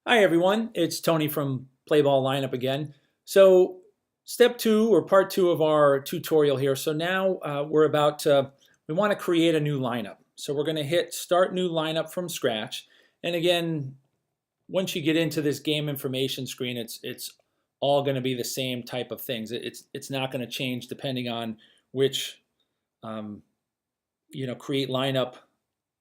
Hi everyone, it's Tony from Play Ball Lineup again. So step two or part two of our tutorial here. So now we want to create a new lineup. So we're going to hit start new lineup from scratch. And again, once you get into this game information screen, it's all going to be the same type of things. It's not going to change depending on which um, create lineup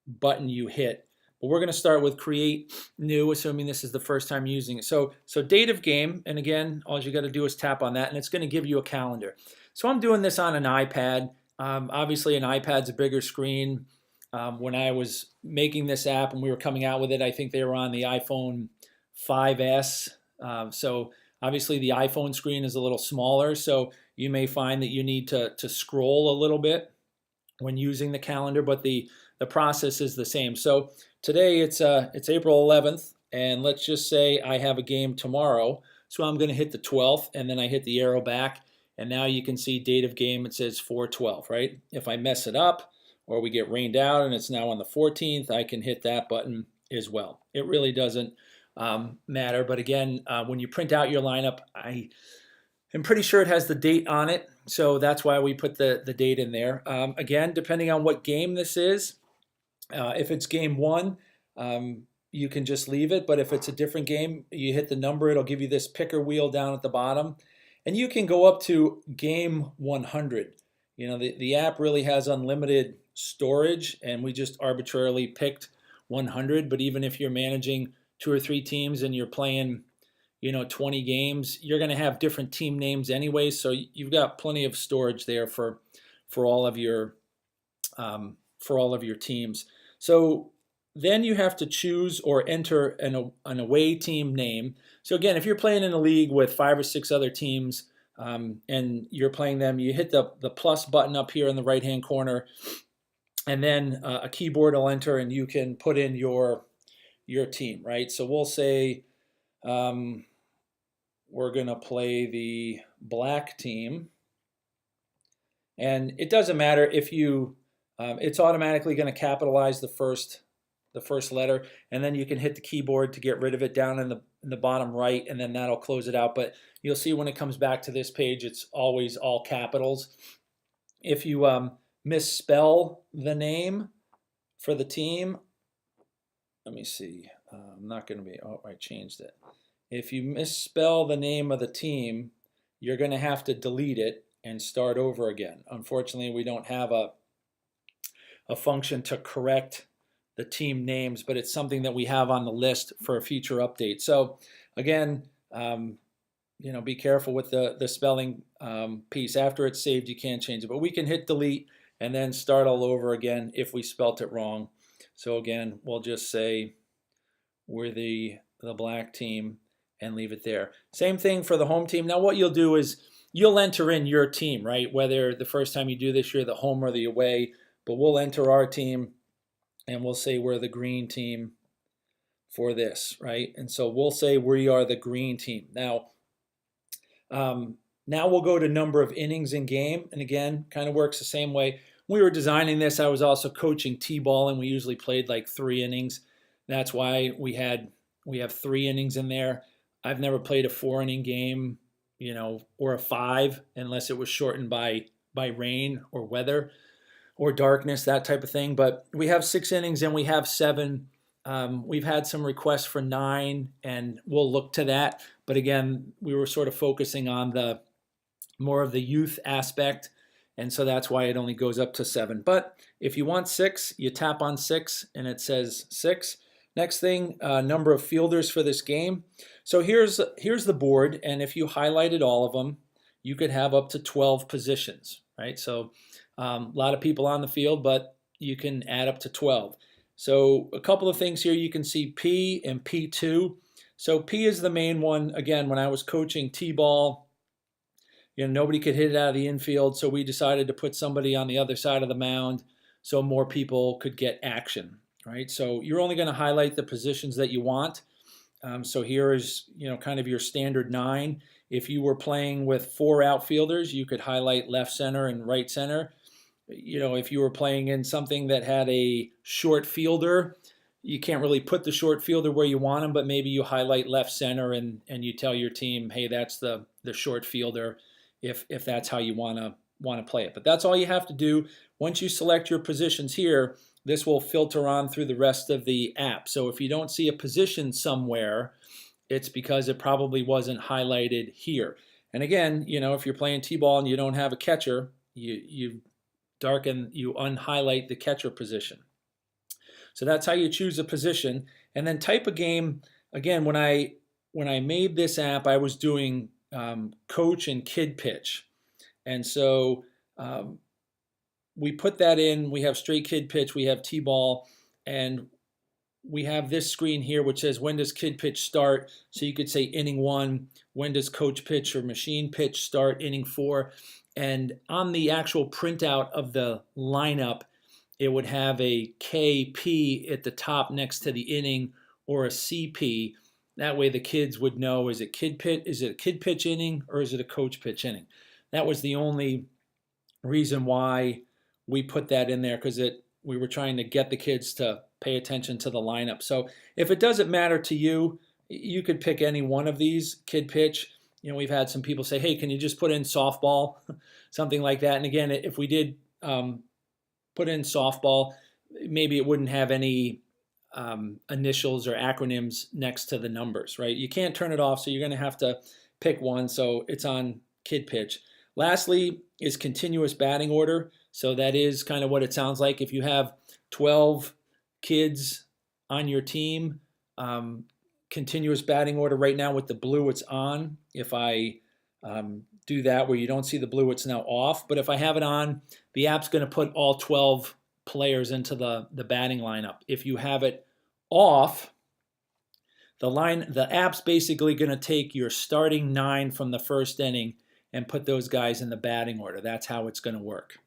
button you hit. But we're going to start with create new, assuming this is the first time using it. So date of game, and again, all you got to do is tap on that, and it's going to give you a calendar. So I'm doing this on an iPad. Obviously, an iPad's a bigger screen. When I was making this app and we were coming out with it, I think they were on the iPhone 5S. So obviously, the iPhone screen is a little smaller, so you may find that you need to scroll a little bit when using the calendar, but the process is the same. So today it's April 11th, and let's just say I have a game tomorrow. So I'm going to hit the 12th, and then I hit the arrow back, and now you can see date of game. It says 4/12, right? If I mess it up or we get rained out and it's now on the 14th, I can hit that button as well. It really doesn't matter. But again, when you print out your lineup, I'm pretty sure it has the date on it, so that's why we put the date in there. Again, depending on what game this is, if it's game one, you can just leave it, but if it's a different game, you hit the number, it'll give you this picker wheel down at the bottom, and you can go up to game 100. You know, the app really has unlimited storage, and we just arbitrarily picked 100, but even if you're managing 2 or 3 teams and you're playing 20 games, you're going to have different team names anyway, so you've got plenty of storage there for all of your teams. So then you have to choose or enter an away team name. So again, if you're playing in a league with 5 or 6 other teams and you're playing them, you hit the plus button up here in the right-hand corner, and then a keyboard will enter, and you can put in your team, right? So we'll say we're going to play the black team, and it doesn't matter if you it's automatically going to capitalize the first letter, and then you can hit the keyboard to get rid of it down in the bottom right, and then that'll close it out. But you'll see when it comes back to this page, it's always all capitals. If you misspell the name for the team, let me see, I'm not going to be, oh, I changed it. If you misspell the name of the team, you're going to have to delete it and start over again. Unfortunately, we don't have a function to correct the team names, but it's something that we have on the list for a future update. So again, be careful with the spelling piece. After it's saved, you can't change it, but we can hit delete and then start all over again if we spelt it wrong. So again, we'll just say we're the black team and leave it there. Same thing for the home team. Now what you'll do is you'll enter in your team, right? Whether the first time you do this, you're the home or the away, but we'll enter our team and we'll say we're the green team for this, right? And so we'll say we are the green team. Now we'll go to number of innings in game, and again, kind of works the same way. When we were designing this, I was also coaching T-ball, and we usually played like 3 innings. That's why we have 3 innings in there. I've never played a 4-inning game, or a 5, unless it was shortened by rain or weather or darkness, that type of thing. But we have 6 innings and we have 7. We've had some requests for 9, and we'll look to that. But again, we were sort of focusing on the more of the youth aspect, and so that's why it only goes up to 7. But if you want 6, you tap on 6 and it says 6. Next thing, number of fielders for this game. So here's the board, and if you highlighted all of them, you could have up to 12 positions, right? So a lot of people on the field, but you can add up to 12. So a couple of things here. You can see P and P2. So P is the main one. Again, when I was coaching T-ball, nobody could hit it out of the infield, so we decided to put somebody on the other side of the mound so more people could get action, right? So you're only going to highlight the positions that you want. So here is, kind of your standard 9. If you were playing with 4 outfielders, you could highlight left center and right center. If you were playing in something that had a short fielder, you can't really put the short fielder where you want him, but maybe you highlight left center and you tell your team, hey, that's the short fielder, if that's how you want to play it. But that's all you have to do. Once you select your positions here, this will filter on through the rest of the app. So if you don't see a position somewhere, it's because it probably wasn't highlighted here. And again, if you're playing T-ball and you don't have a catcher, you unhighlight the catcher position. So that's how you choose a position. And then type a game. Again, when I made this app, I was doing coach and kid pitch. And so we put that in. We have straight kid pitch, we have T-ball, and we have this screen here which says when does kid pitch start. So you could say inning 1, when does coach pitch or machine pitch start, inning 4. And on the actual printout of the lineup, it would have a KP at the top next to the inning, or a CP. That way the kids would know, is it kid pitch inning or is it a coach pitch inning? That was the only reason why we put that in there, because we were trying to get the kids to pay attention to the lineup. So if it doesn't matter to you, you could pick any one of these, kid pitch. We've had some people say, hey, can you just put in softball, something like that. And again, if we did put in softball, maybe it wouldn't have any initials or acronyms next to the numbers, right? You can't turn it off, so you're going to have to pick one. So it's on kid pitch. Lastly is continuous batting order. So that is kind of what it sounds like. If you have 12 kids on your team, continuous batting order right now with the blue, it's on. If I do that where you don't see the blue, it's now off. But if I have it on, the app's going to put all 12 players into the batting lineup. If you have it off, the app's basically going to take your starting 9 from the first inning and put those guys in the batting order. That's how it's going to work.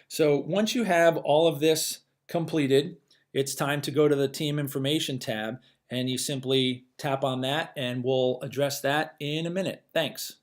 So once you have all of this completed, it's time to go to the Team Information tab, and you simply tap on that, and we'll address that in a minute. Thanks.